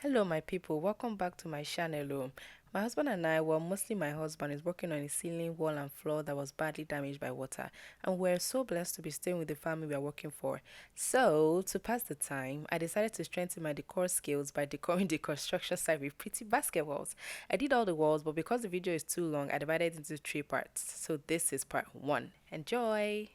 Hello my people, welcome back to my channel. My husband and I, well, mostly my husband is working on a ceiling, wall and floor that was badly damaged by water, and we're so blessed to be staying with the family we are working for. So to pass the time, I decided to strengthen my decor skills by decoring the construction site with pretty basket walls. I did all the walls, but because the video is too long, I divided it into 3 parts. So this is part 1. Enjoy.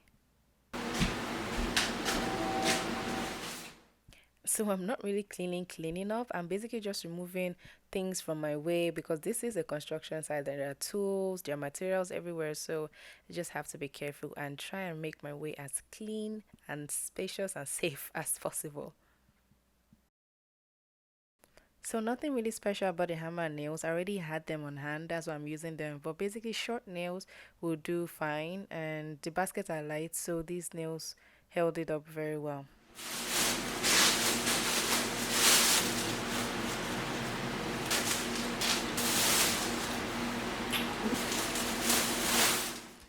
So I'm not really cleaning up. I'm basically just removing things from my way because this is a construction site. There are tools, there are materials everywhere. So I just have to be careful and try and make my way as clean and spacious and safe as possible. So nothing really special about the hammer and nails. I already had them on hand. That's why I'm using them. But basically short nails will do fine. And the baskets are light. So these nails held it up very well.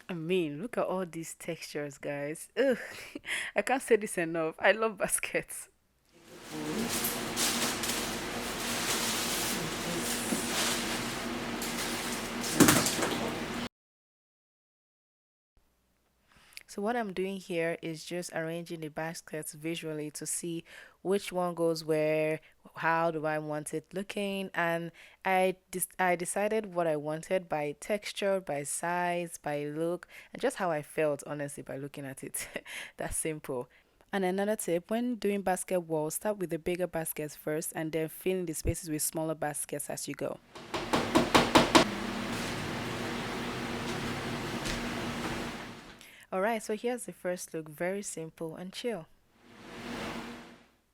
I mean, look at all these textures, guys. Ugh, I can't say this enough. I love baskets. So what I'm doing here is just arranging the baskets visually to see which one goes where, how do I want it looking, and I decided what I wanted by texture, by size, by look, and just how I felt honestly by looking at it. That's simple. And another tip, when doing basket walls, start with the bigger baskets first and then fill in the spaces with smaller baskets as you go. Alright, so here's the first look, very simple and chill.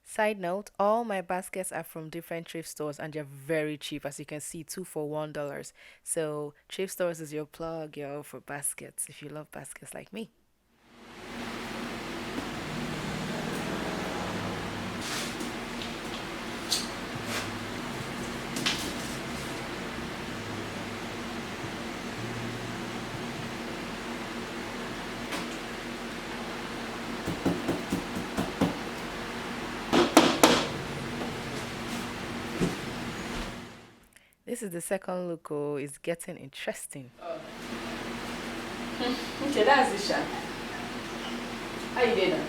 Side note, all my baskets are from different thrift stores and they're very cheap. As you can see, 2 for $1. So thrift stores is your plug, yo, for baskets if you love baskets like me. This is the second look. Oh, it's getting interesting. Okay, that's it, Sha. How you doing?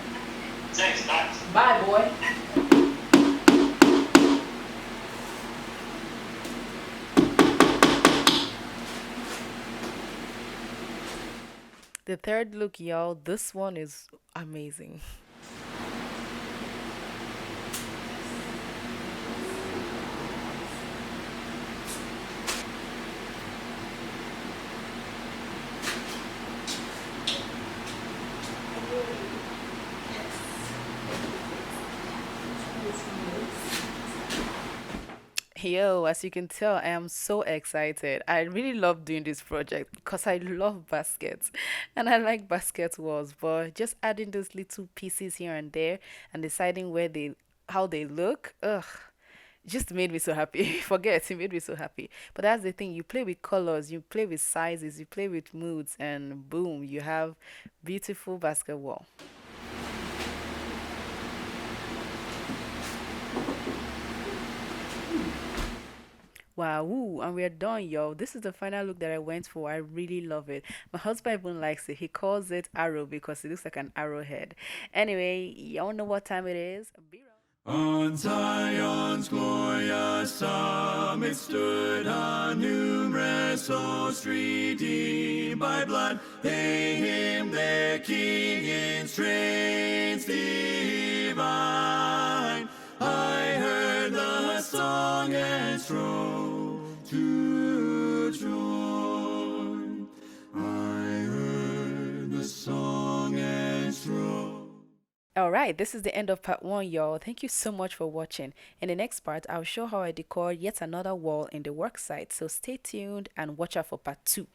Thanks, Max. Bye, boy. The third look, y'all, this one is amazing. Yo, as you can tell, I am so excited. I really love doing this project because I love baskets and I like basket walls, but just adding those little pieces here and there and deciding how they look, just made me so happy. Forget, it made me so happy. But that's the thing, you play with colors, you play with sizes, you play with moods, and boom, you have beautiful basket wall. Wow, ooh, and we're done, yo. This is the final look that I went for. I really love it. My husband even likes it. He calls it arrow because it looks like an arrowhead. Anyway, y'all know what time it is. Be right. On Zion's glorious summit stood a numerous host redeemed by blood. They hymned their King in strains divine. I heard the song and strove to join. I heard the song and strove. Alright, this is the end of part 1, y'all. Thank you so much for watching. In the next part, I'll show how I decor yet another wall in the work site. So stay tuned and watch out for part 2.